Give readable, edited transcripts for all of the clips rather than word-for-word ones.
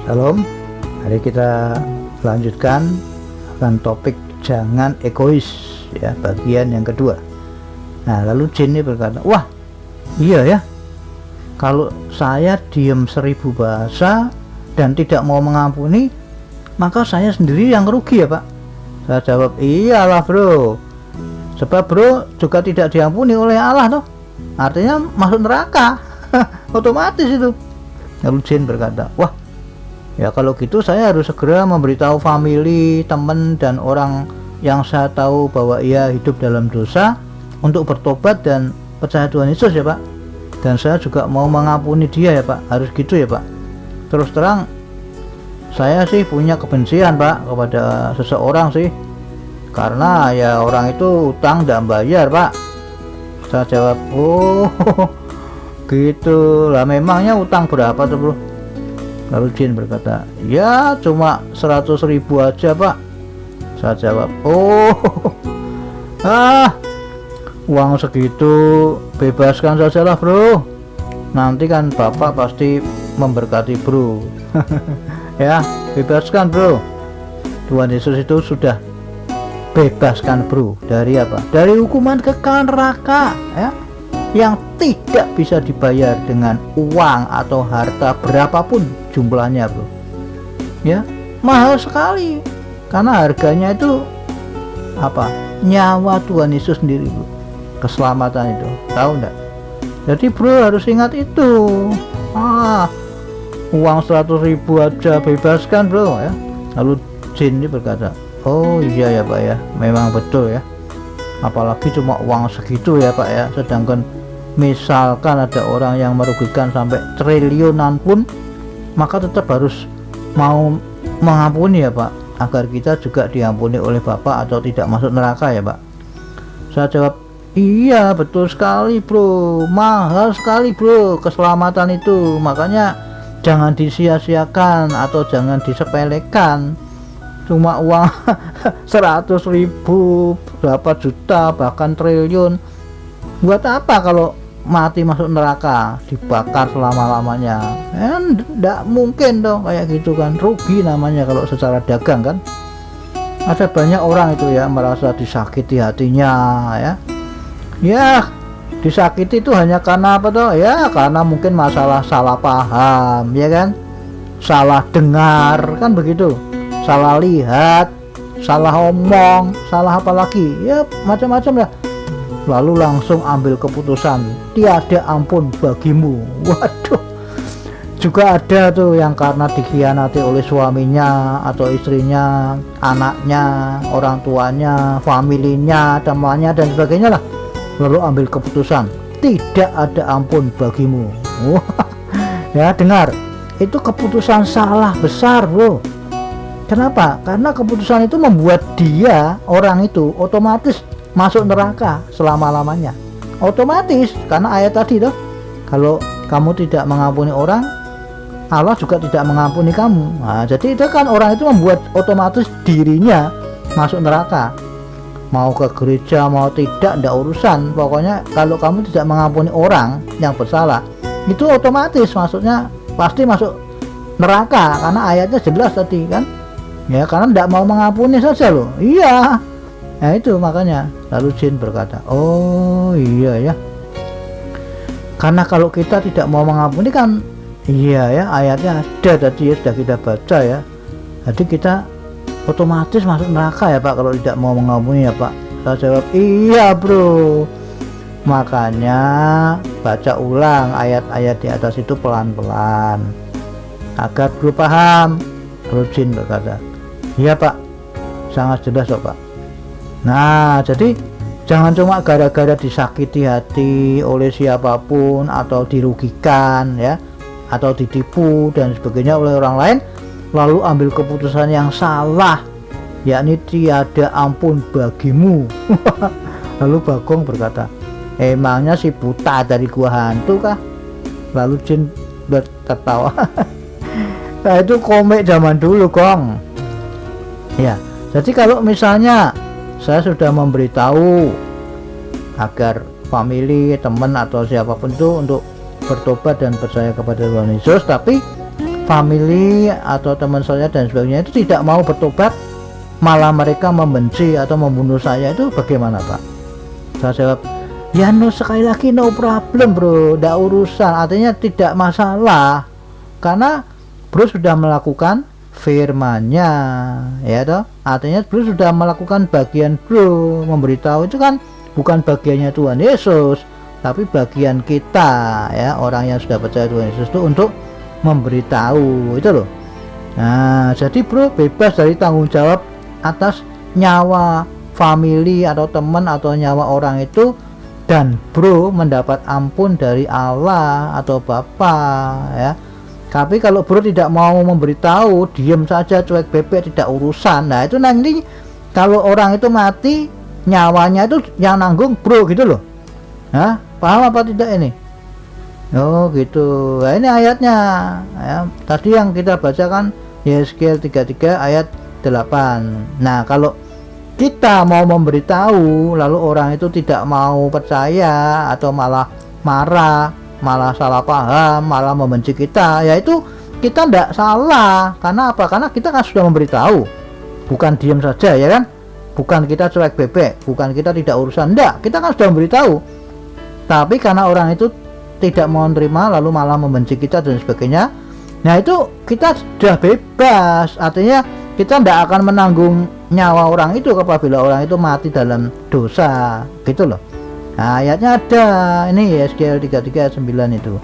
Shalom, hari kita lanjutkan akan topik jangan egois ya, bagian yang kedua. Nah, lalu jin ini berkata, wah iya ya, kalau saya diam 1000 bahasa dan tidak mau mengampuni, maka saya sendiri yang rugi ya Pak. Saya jawab, iyalah bro, sebab bro juga tidak diampuni oleh Allah toh, artinya masuk neraka. Otomatis itu. Lalu jin berkata, wah ya kalau gitu saya harus segera memberitahu family, teman, dan orang yang saya tahu bahwa ia hidup dalam dosa untuk bertobat dan percaya Tuhan Yesus ya Pak. Dan saya juga mau mengampuni dia ya Pak, harus gitu ya Pak. Terus terang saya sih punya kebencian Pak kepada seseorang sih, karena ya orang itu utang dan bayar Pak. Saya jawab, oh gitu lah, memangnya utang berapa tuh bro? Lalu jin berkata, ya cuma 100.000 aja Pak. Saya jawab, oh uang segitu bebaskan sajalah bro, nanti kan Bapak pasti memberkati bro. Ya bebaskan bro, Tuhan Yesus itu sudah bebaskan bro dari apa? Dari hukuman kekal neraka ya, yang tidak bisa dibayar dengan uang atau harta berapapun jumlahnya bro ya, mahal sekali karena harganya itu apa? Nyawa Tuhan Yesus sendiri bro, keselamatan itu, tahu enggak? Jadi bro harus ingat itu. Uang 100.000 aja bebaskan bro ya. Lalu jin ini berkata, oh iya ya Pak ya, memang betul ya, apalagi cuma uang segitu ya Pak ya, sedangkan misalkan ada orang yang merugikan sampai triliunan pun, maka tetap harus mau mengampuni ya Pak, agar kita juga diampuni oleh Bapak atau tidak masuk neraka ya Pak. Saya jawab, iya betul sekali bro, mahal sekali bro keselamatan itu, makanya jangan disia-siakan atau jangan disepelekan. Cuma uang 100.000, berapa juta, bahkan triliun, buat apa kalau mati masuk neraka, dibakar selama-lamanya? Enggak mungkin dong kayak gitu kan, rugi namanya kalau secara dagang kan. Ada banyak orang itu ya merasa disakiti hatinya ya, disakiti itu hanya karena apa toh ya, karena mungkin masalah salah paham ya kan, salah dengar kan begitu, salah lihat, salah omong, salah apa lagi ya, macam-macam ya. Lalu langsung ambil keputusan tiada ampun bagimu. Waduh, juga ada tuh yang karena dikhianati oleh suaminya atau istrinya, anaknya, orang tuanya, familinya, temannya dan sebagainya lah, lalu ambil keputusan tidak ada ampun bagimu. Ya dengar, itu keputusan salah besar bro. Kenapa? Karena keputusan itu membuat dia, orang itu otomatis masuk neraka selama-lamanya, otomatis, karena ayat tadi tuh, kalau kamu tidak mengampuni orang, Allah juga tidak mengampuni kamu. Nah, jadi itu kan orang itu membuat otomatis dirinya masuk neraka, mau ke gereja mau tidak urusan, pokoknya kalau kamu tidak mengampuni orang yang bersalah, itu otomatis maksudnya pasti masuk neraka, karena ayatnya jelas tadi kan ya, karena tidak mau mengampuni saja loh. Iya, nah itu makanya. Lalu jin berkata, oh iya ya, karena kalau kita tidak mau mengampuni kan, iya ya, ayatnya ada tadi ya, sudah kita baca ya, jadi kita otomatis masuk neraka ya Pak kalau tidak mau mengampuni ya Pak. Saya jawab, iya bro, makanya baca ulang ayat-ayat di atas itu pelan-pelan agar bro paham. Lalu jin berkata, iya Pak, sangat jelas kok Pak. Nah jadi jangan cuma gara-gara disakiti hati oleh siapapun atau dirugikan ya, atau ditipu dan sebagainya oleh orang lain, lalu ambil keputusan yang salah, yakni tiada ampun bagimu. Lalu Bagong berkata, emangnya si buta dari gua hantu kah? Lalu jin tertawa. Nah itu komik zaman dulu Gong ya. Jadi kalau misalnya saya sudah memberitahu agar family, teman atau siapapun itu untuk bertobat dan percaya kepada Tuhan Yesus, tapi family atau teman saya dan sebagainya itu tidak mau bertobat, malah mereka membenci atau membunuh saya, itu bagaimana Pak? Saya jawab, ya no, sekali lagi no problem bro, tidak urusan, artinya tidak masalah, karena bro sudah melakukan firman-Nya, ya toh, artinya bro sudah melakukan bagian bro, memberitahu itu kan bukan bagiannya Tuhan Yesus, tapi bagian kita, ya, orang yang sudah percaya Tuhan Yesus itu untuk memberitahu itu loh. Nah, jadi bro bebas dari tanggung jawab atas nyawa family atau teman atau nyawa orang itu, dan bro mendapat ampun dari Allah atau Bapa, ya. Tapi kalau bro tidak mau memberitahu, diam saja, cuek bebek, tidak urusan, nah itu nanti kalau orang itu mati, nyawanya itu yang nanggung bro gitu loh. Nah, paham apa tidak ini? Oh gitu. Nah, ini ayatnya, ya. Tadi yang kita bacakan Yeskiel 33 ayat 8. Nah, kalau kita mau memberitahu lalu orang itu tidak mau percaya atau malah marah, malah salah paham, malah membenci kita, yaitu kita tidak salah. Karena apa? Karena kita kan sudah memberitahu, bukan diam saja, ya kan? Bukan kita cuek bebek, bukan kita tidak urusan, enggak, kita kan sudah memberitahu. Tapi karena orang itu tidak mau menerima lalu malah membenci kita dan sebagainya, nah itu kita sudah bebas, artinya kita tidak akan menanggung nyawa orang itu apabila orang itu mati dalam dosa, gitu loh. Nah, ayatnya ada ini Yeskiel 33 ayat 9 itu.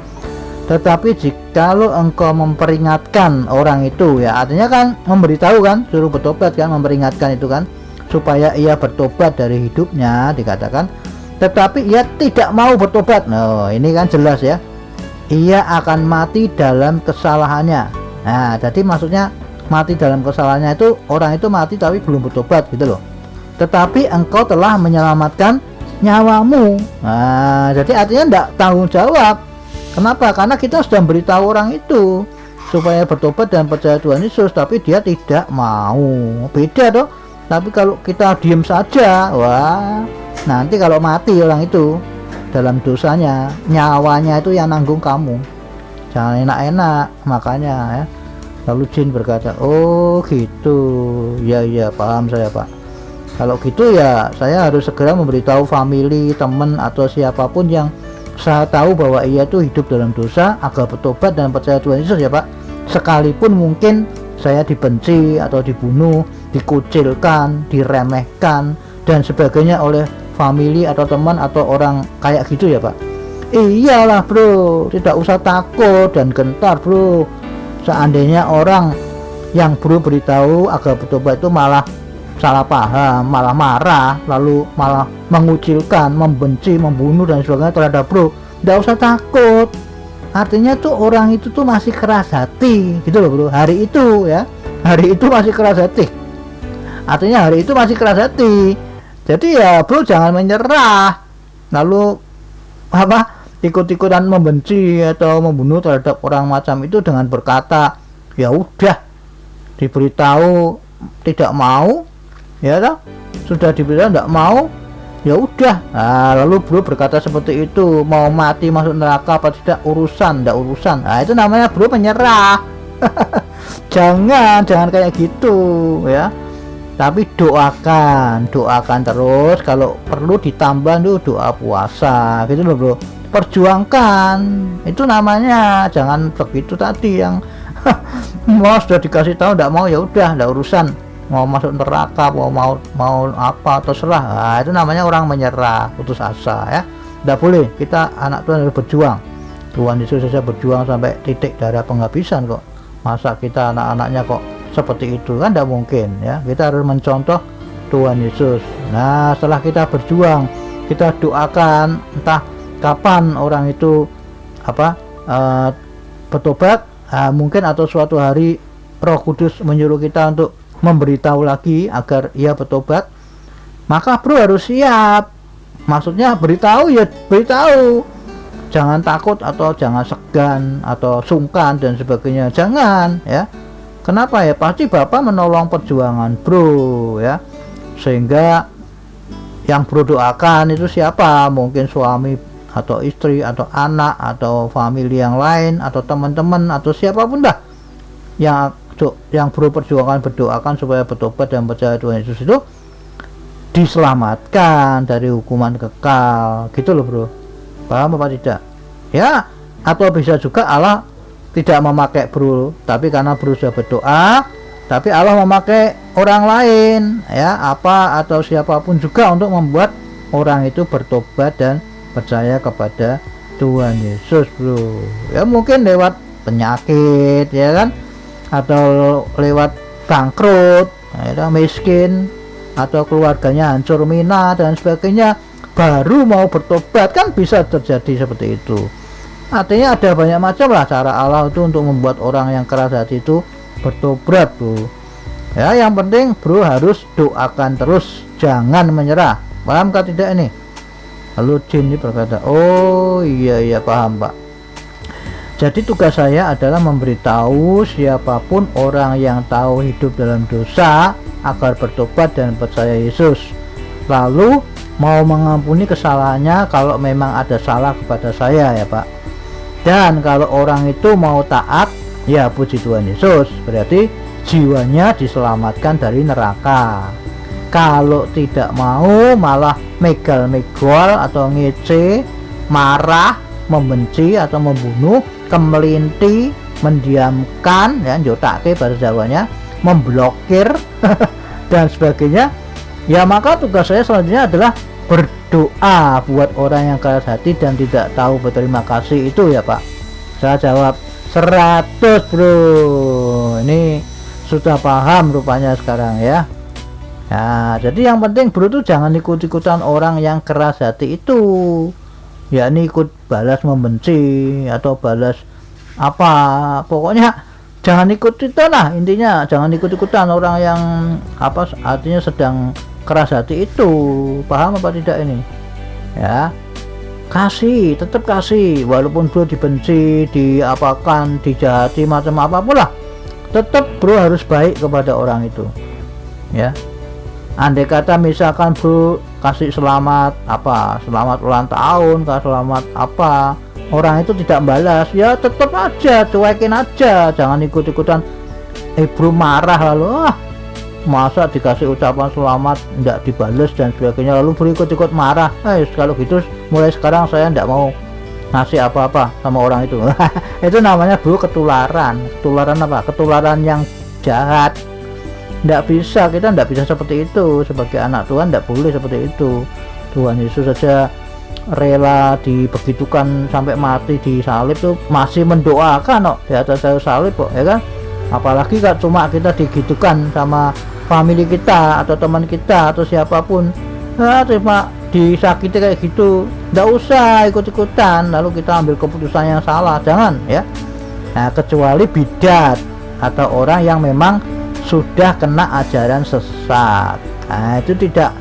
Tetapi jikalau engkau memperingatkan orang itu, ya artinya kan memberitahu kan, suruh bertobat kan, memperingatkan itu kan, supaya ia bertobat dari hidupnya, dikatakan, tetapi ia tidak mau bertobat. Nah, ini kan jelas ya, ia akan mati dalam kesalahannya. Nah, jadi maksudnya mati dalam kesalahannya itu orang itu mati tapi belum bertobat gitu loh. Tetapi engkau telah menyelamatkan nyawamu. Nah, jadi artinya tidak tanggung jawab. Kenapa? Karena kita sudah beritahu orang itu supaya bertobat dan percaya Tuhan Yesus, tapi dia tidak mau. Beda toh. Tapi kalau kita diam saja, wah, nanti kalau mati orang itu dalam dosanya, nyawanya itu yang nanggung kamu. Jangan enak-enak, makanya ya. Lalu jin berkata, oh gitu, ya paham saya Pak. Kalau gitu ya saya harus segera memberitahu family, teman atau siapapun yang saya tahu bahwa ia itu hidup dalam dosa agar bertobat dan percaya Tuhan Yesus ya Pak. Sekalipun mungkin saya dibenci atau dibunuh, dikucilkan, diremehkan dan sebagainya oleh family atau teman atau orang kayak gitu ya Pak. Iyalah bro, tidak usah takut dan gentar bro. Seandainya orang yang bro beritahu agar bertobat itu malah salah paham, malah marah, lalu malah mengucilkan, membenci, membunuh dan sebagainya terhadap bro, tidak usah takut. Artinya tuh orang itu tuh masih keras hati gitu loh bro. Hari itu ya, hari itu masih keras hati. Artinya hari itu masih keras hati. Jadi ya bro jangan menyerah lalu apa ikut-ikutan membenci atau membunuh terhadap orang macam itu dengan berkata, ya udah diberitahu tidak mau, ya toh, sudah diberitahu tidak mau, ya udah. Nah, lalu bro berkata seperti itu, mau mati masuk neraka apa tidak urusan, tidak urusan. Nah, itu namanya bro menyerah. jangan kayak gitu ya. Tapi doakan terus, kalau perlu ditambah tuh doa puasa gitu loh bro. Perjuangkan, itu namanya. Jangan begitu tadi yang mau sudah dikasih tahu tidak mau, ya udah tidak urusan, mau masuk neraka mau apa terserah. Nah, itu namanya orang menyerah, putus asa ya. Tidak boleh. Kita anak Tuhan harus berjuang. Tuhan Yesus saja berjuang sampai titik darah penghabisan kok. Masa kita anak-anaknya kok seperti itu, kan tidak mungkin ya. Kita harus mencontoh Tuhan Yesus. Nah, setelah kita berjuang, kita doakan entah kapan orang itu bertobat, mungkin atau suatu hari Roh Kudus menyuruh kita untuk memberitahu lagi agar ia bertobat, maka bro harus siap. Maksudnya beritahu ya beritahu, jangan takut atau jangan segan atau sungkan dan sebagainya, jangan ya. Kenapa ya? Pasti Bapak menolong perjuangan bro ya, sehingga yang bro doakan itu siapa? Mungkin suami atau istri atau anak atau famili yang lain atau teman-teman atau siapapun dah yang bro perjuangkan, berdoakan supaya bertobat dan percaya Tuhan Yesus itu diselamatkan dari hukuman kekal gitu loh bro. Paham apa tidak ya? Atau bisa juga Allah tidak memakai bro, tapi karena bro sudah berdoa, tapi Allah memakai orang lain ya, apa atau siapapun juga untuk membuat orang itu bertobat dan percaya kepada Tuhan Yesus bro. Ya mungkin lewat penyakit ya kan, atau lewat bangkrut ya, miskin, atau keluarganya hancur mina dan sebagainya, baru mau bertobat, kan bisa terjadi seperti itu. Artinya ada banyak macam lah cara Allah itu untuk membuat orang yang keras hati itu bertobat bro ya. Yang penting bro harus doakan terus, jangan menyerah. Paham kah tidak ini? Lalu Jin ini berkata, oh iya paham pak. Jadi tugas saya adalah memberitahu siapapun orang yang tahu hidup dalam dosa agar bertobat dan percaya Yesus, lalu mau mengampuni kesalahannya kalau memang ada salah kepada saya ya pak. Dan kalau orang itu mau taat, ya puji Tuhan Yesus, berarti jiwanya diselamatkan dari neraka. Kalau tidak mau, malah megal-megol atau ngece, marah, membenci atau membunuh, kemelinti, mendiamkan ya, njotake bahasa Jawanya, memblokir dan sebagainya, ya maka tugas saya selanjutnya adalah berdoa buat orang yang keras hati dan tidak tahu berterima kasih itu ya pak. Saya jawab 100 bro. Ini sudah paham rupanya sekarang ya. Nah jadi yang penting bro tuh jangan ikut-ikutan orang yang keras hati itu, ya ini ikut balas membenci atau balas apa, pokoknya jangan ikut itu lah intinya. Jangan ikut-ikutan orang yang apa, artinya sedang keras hati itu. Paham apa tidak ini ya? Kasih, tetap kasih walaupun bro dibenci, diapakan, dijahati, macam apapun lah, tetap bro harus baik kepada orang itu ya. Andai kata misalkan bro kasih selamat apa, selamat ulang tahun, selamat apa, orang itu tidak balas, ya tetap aja cuekin aja, jangan ikut-ikutan bro marah lalu masa dikasih ucapan selamat tidak dibales dan sebagainya lalu berikut-ikut marah. Kalau gitu mulai sekarang saya tidak mau ngasih apa-apa sama orang itu. Itu namanya bro ketularan. Ketularan apa? Ketularan yang jahat. Tidak bisa, kita tidak bisa seperti itu sebagai anak Tuhan, tidak boleh seperti itu. Tuhan Yesus saja rela dibegitukan sampai mati di salib tuh masih mendoakan kok di atas kayu salib kok ya kan. Apalagi kalau cuma kita digitukan sama family kita atau teman kita atau siapapun, cuma disakiti kayak gitu, nggak usah ikut-ikutan lalu kita ambil keputusan yang salah, jangan ya. Nah kecuali bidat atau orang yang memang sudah kena ajaran sesat, nah itu tidak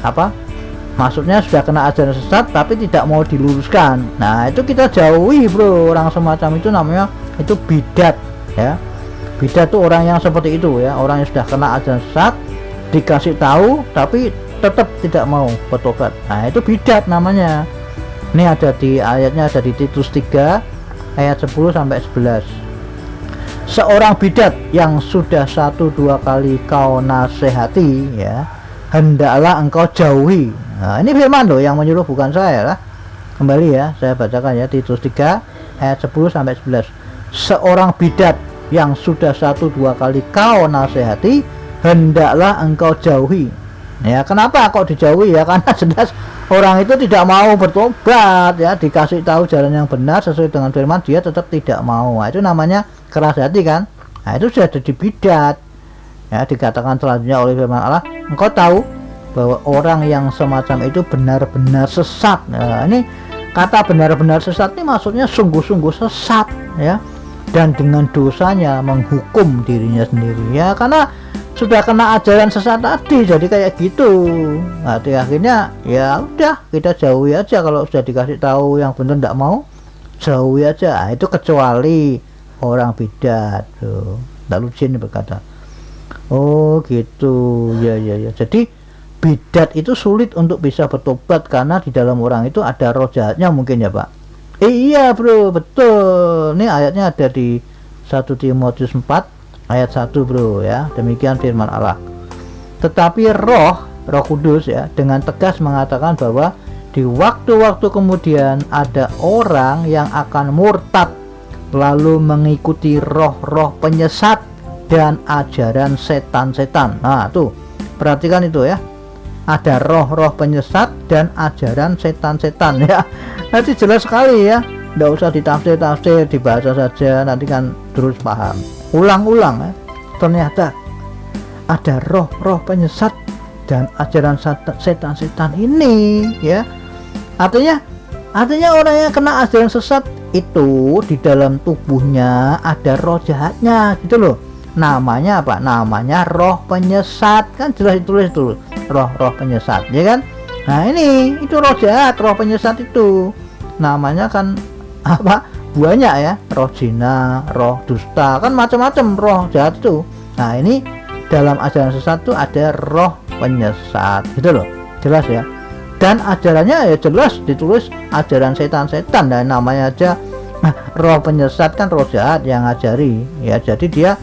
apa, maksudnya sudah kena ajaran sesat tapi tidak mau diluruskan, nah itu kita jauhi bro. Orang semacam itu namanya itu bidat ya. Bidat tuh orang yang seperti itu ya, orang yang sudah kena ajaran sesat, dikasih tahu tapi tetap tidak mau bertobat, nah itu bidat namanya. Ini ada di ayatnya, ada di Titus 3 ayat 10 sampai 11. Seorang bidat yang sudah 1-2 kali kau nasihati ya, hendaklah engkau jauhi. Nah ini firman loh yang menyuruh, bukan saya lah. Kembali ya, saya bacakan ya, Titus 3 ayat 10 sampai 11. Seorang bidat yang sudah 1-2 kali kau nasihati, hendaklah engkau jauhi. Ya kenapa kok dijauhi ya? Karena jelas orang itu tidak mau bertobat ya, dikasih tahu jalan yang benar sesuai dengan firman, dia tetap tidak mau. Nah, itu namanya keras hati kan. Nah itu sudah jadi bidat ya. Dikatakan selanjutnya oleh firman Allah, engkau tahu bahwa orang yang semacam itu benar-benar sesat. Nah ini kata benar-benar sesat ini maksudnya sungguh-sungguh sesat ya, dan dengan dosanya menghukum dirinya sendiri ya, karena sudah kena ajaran sesat tadi, jadi kayak gitu. Nah akhirnya ya udah kita jauhi aja. Kalau sudah dikasih tahu yang benar tidak mau, jauhi aja. Nah, itu kecuali orang bidat tuh. Lalu Jin berkata, oh gitu ya. Jadi bidat itu sulit untuk bisa bertobat karena di dalam orang itu ada roh jahatnya mungkin ya pak. Iya bro, betul. Ini ayatnya ada di 1 Timotius 4 ayat 1 bro ya. Demikian firman Allah. Tetapi Roh Kudus ya dengan tegas mengatakan bahwa di waktu-waktu kemudian ada orang yang akan murtad lalu mengikuti roh-roh penyesat dan ajaran setan-setan. Nah tuh perhatikan itu ya, ada roh-roh penyesat dan ajaran setan-setan ya. Nanti jelas sekali ya, nggak usah ditafsir-tafsir, dibaca saja nanti kan terus paham. Ulang-ulang ya, ternyata ada roh-roh penyesat dan ajaran setan-setan ini ya. Artinya orang yang kena ajaran sesat itu di dalam tubuhnya ada roh jahatnya gitu loh. Namanya apa? Namanya roh penyesat, kan jelas ditulis tuh, roh-roh penyesat ya kan. Nah ini itu roh jahat, roh penyesat itu namanya kan apa, banyak ya, roh zina, roh dusta, kan macam-macam roh jahat itu. Nah ini dalam ajaran sesat itu ada roh penyesat gitu loh, jelas ya. Dan ajarannya ya jelas ditulis ajaran setan-setan, dan namanya aja roh penyesat kan roh jahat yang ngajari ya. Jadi dia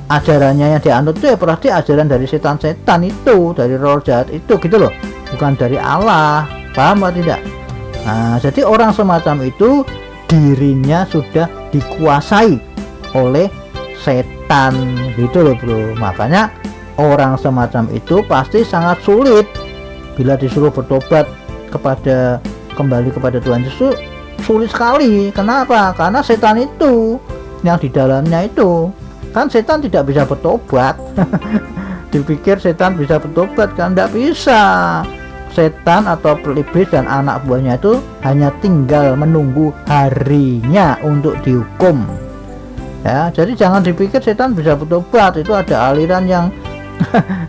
ajarannya yang dianut itu ya berarti ajaran dari setan-setan itu, dari roh jahat itu gitu loh, bukan dari Allah. Paham atau tidak? Nah jadi orang semacam itu dirinya sudah dikuasai oleh setan gitu loh bro. Makanya orang semacam itu pasti sangat sulit bila disuruh bertobat kembali kepada Tuhan Yesus, sulit sekali. Kenapa? Karena setan itu yang di dalamnya itu, kan setan tidak bisa bertobat. Dipikir setan bisa bertobat, kan tidak bisa. Setan atau iblis dan anak buahnya itu hanya tinggal menunggu harinya untuk dihukum ya. Jadi jangan dipikir setan bisa bertobat. Itu ada aliran yang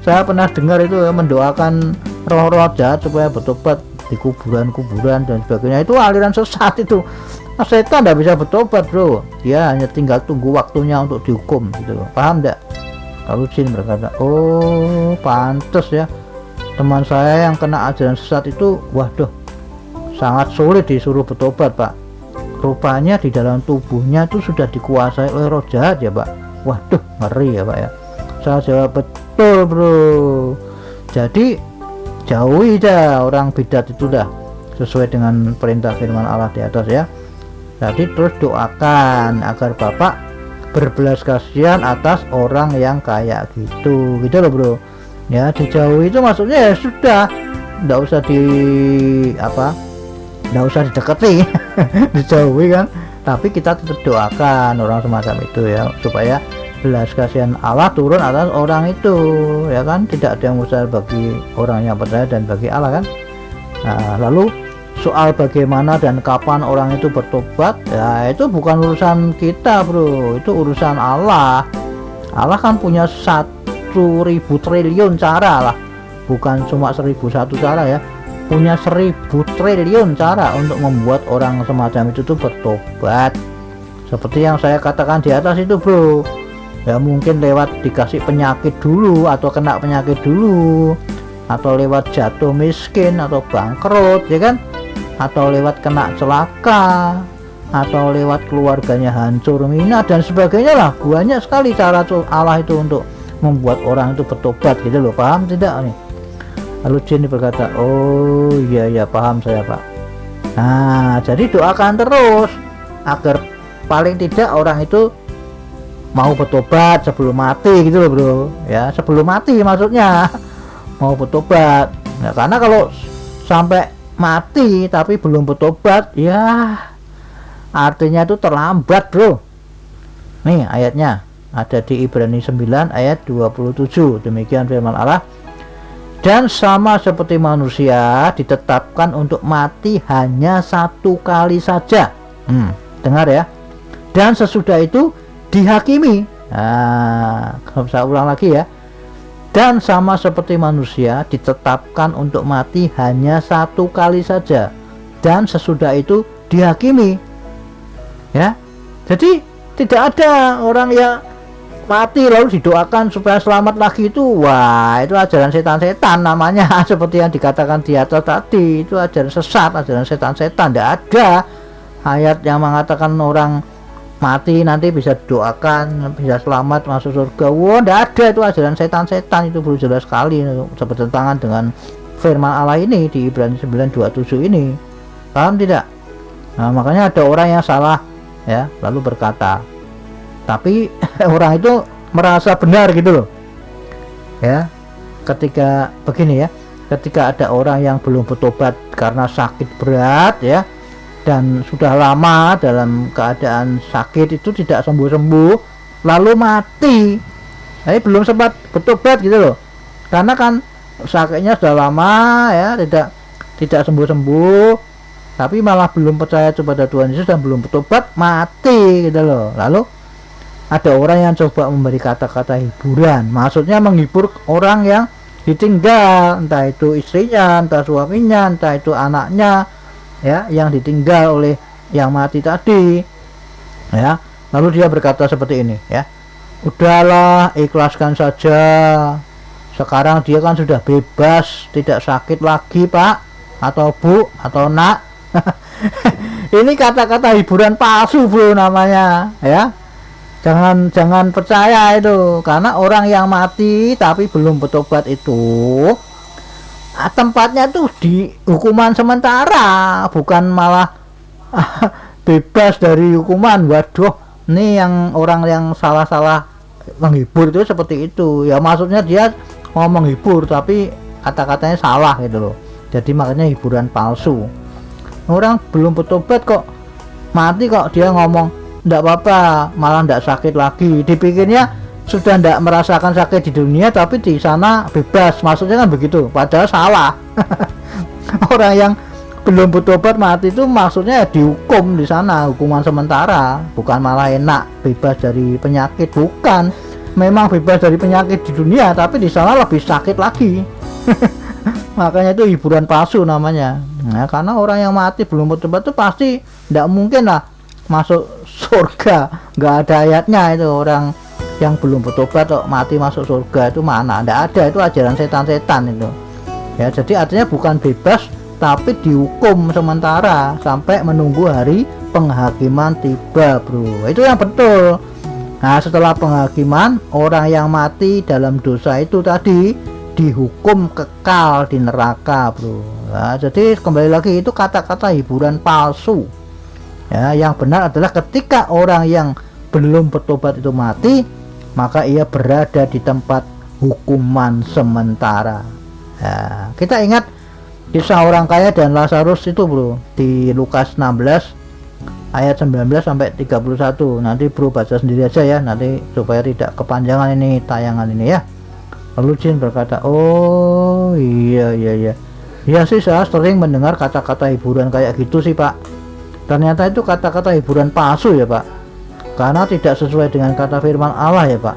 saya pernah dengar itu ya, mendoakan roh-roh jahat supaya bertobat di kuburan-kuburan dan sebagainya. Itu aliran sesat itu. Nah, setan tidak bisa bertobat bro, dia hanya tinggal tunggu waktunya untuk dihukum gitu loh. Paham tidak? Lalu jin berkata, oh pantas ya teman saya yang kena ajaran sesat itu, waduh sangat sulit disuruh bertobat pak. Rupanya di dalam tubuhnya itu sudah dikuasai oleh roh jahat ya pak. Waduh ngeri ya pak ya. Saya jawab betul bro. Jadi jauhi dah orang bidat itu dah, sesuai dengan perintah firman Allah di atas ya. Jadi terus doakan agar Bapak berbelas kasihan atas orang yang kayak gitu loh bro ya. Dijauhi itu maksudnya ya sudah, nggak usah nggak usah didekati. Dijauhi kan, tapi kita tetap doakan orang semacam itu ya, supaya belas kasihan Allah turun atas orang itu ya kan. Tidak ada yang mustahil bagi orang yang percaya dan bagi Allah kan. Nah lalu soal bagaimana dan kapan orang itu bertobat ya, itu bukan urusan kita bro, itu urusan Allah. Allah kan punya 1.000 triliun cara lah, bukan cuma 1.001 cara ya, punya 1.000 triliun cara untuk membuat orang semacam itu tuh bertobat. Seperti yang saya katakan di atas itu bro ya, mungkin lewat dikasih penyakit dulu, atau kena penyakit dulu, atau lewat jatuh miskin atau bangkrut ya kan, atau lewat kena celaka, atau lewat keluarganya hancur mina dan sebagainya lah. Banyak sekali cara Allah itu untuk membuat orang itu bertobat gitu loh. Paham tidak nih? Lalu jin berkata, oh iya paham saya pak. Nah jadi doakan terus agar paling tidak orang itu mau bertobat sebelum mati gitu loh bro ya. Sebelum mati maksudnya mau bertobat ya, karena kalau sampai mati tapi belum bertobat ya artinya itu terlambat bro. Nih ayatnya ada di Ibrani 9 ayat 27. Demikian firman Allah. Dan sama seperti manusia ditetapkan untuk mati hanya 1 kali saja. Dengar ya. Dan sesudah itu dihakimi. Nah, saya ulang lagi ya. Dan sama seperti manusia ditetapkan untuk mati hanya 1 kali saja, dan sesudah itu dihakimi ya. Jadi tidak ada orang yang mati lalu didoakan supaya selamat lagi itu. Wah itu ajaran setan-setan namanya. Seperti yang dikatakan di atas tadi, itu ajaran sesat, ajaran setan-setan. Tidak ada ayat yang mengatakan orang mati nanti bisa doakan, bisa selamat masuk surga. Wah, nggak ada, itu ajaran setan-setan itu bro, jelas sekali bertentangan dengan firman Allah ini di Ibrani 9:27 ini. Paham tidak? Nah, makanya ada orang yang salah ya, lalu berkata, tapi orang itu merasa benar gitu loh ya, ketika begini ya, ketika ada orang yang belum bertobat karena sakit berat ya, dan sudah lama dalam keadaan sakit itu tidak sembuh-sembuh, lalu mati, tapi belum sempat bertobat gitu loh, karena kan sakitnya sudah lama ya, tidak sembuh-sembuh, tapi malah belum percaya kepada Tuhan Yesus dan belum bertobat, mati gitu loh. Lalu ada orang yang coba memberi kata-kata hiburan, maksudnya menghibur orang yang ditinggal, entah itu istrinya, entah suaminya, entah itu anaknya ya, yang ditinggal oleh yang mati tadi ya. Lalu dia berkata seperti ini ya, udahlah ikhlaskan saja, sekarang dia kan sudah bebas, tidak sakit lagi pak atau bu atau nak. Ini kata-kata hiburan palsu bro namanya ya. Jangan percaya itu, karena orang yang mati tapi belum bertobat itu tempatnya tuh di hukuman sementara, bukan malah bebas dari hukuman. Waduh, ini yang orang yang salah-salah menghibur itu seperti itu ya, maksudnya dia mau menghibur tapi kata-katanya salah gitu loh, jadi makanya hiburan palsu. Orang belum bertobat kok mati kok dia ngomong enggak apa-apa, malah enggak sakit lagi, dipikirnya sudah enggak merasakan sakit di dunia tapi di sana bebas, maksudnya kan begitu, padahal salah. Orang yang belum bertobat mati itu maksudnya dihukum di sana, hukuman sementara, bukan malah enak bebas dari penyakit, bukan, memang bebas dari penyakit di dunia tapi di sana lebih sakit lagi. Makanya itu hiburan palsu namanya. Nah, karena orang yang mati belum bertobat itu pasti enggak mungkin lah masuk surga, nggak ada ayatnya itu. Orang yang belum bertobat kok mati masuk surga itu mana, nggak ada, itu ajaran setan-setan itu ya. Jadi artinya bukan bebas tapi dihukum sementara sampai menunggu hari penghakiman tiba bro, itu yang betul. Nah setelah penghakiman, orang yang mati dalam dosa itu tadi dihukum kekal di neraka bro. Nah, jadi kembali lagi itu kata-kata hiburan palsu ya. Yang benar adalah ketika orang yang belum bertobat itu mati, maka ia berada di tempat hukuman sementara ya. Kita ingat kisah orang kaya dan Lazarus itu bro, di Lukas 16 ayat 19 sampai 31. Nanti bro baca sendiri aja ya, nanti supaya tidak kepanjangan ini tayangan ini ya. Lalu Jin berkata, oh iya sih, saya sering mendengar kata-kata hiburan kayak gitu sih pak. Ternyata itu kata-kata hiburan palsu ya pak, karena tidak sesuai dengan kata firman Allah ya pak.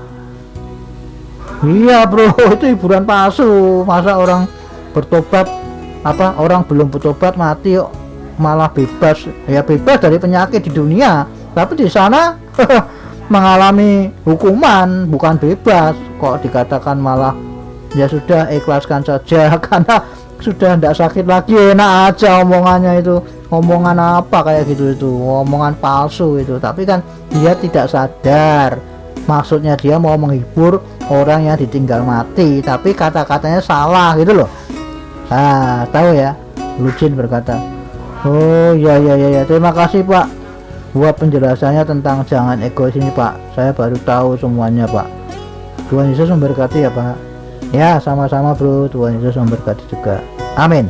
Iya bro, itu hiburan palsu. Masa orang bertobat, orang belum bertobat mati malah bebas ya, bebas dari penyakit di dunia tapi di sana mengalami hukuman, bukan bebas. Kok dikatakan malah ya sudah ikhlaskan saja karena sudah tidak sakit lagi, enak aja omongannya itu. Omongan apa kayak gitu, itu omongan palsu itu. Tapi kan dia tidak sadar, maksudnya dia mau menghibur orang yang ditinggal mati tapi kata-katanya salah gitu loh. Nah tahu ya, Lucin berkata, oh ya terima kasih pak buat penjelasannya tentang jangan egois ini pak, saya baru tahu semuanya pak. Tuhan Yesus memberkati ya pak. Ya sama-sama bro, Tuhan Yesus memberkati juga, amin.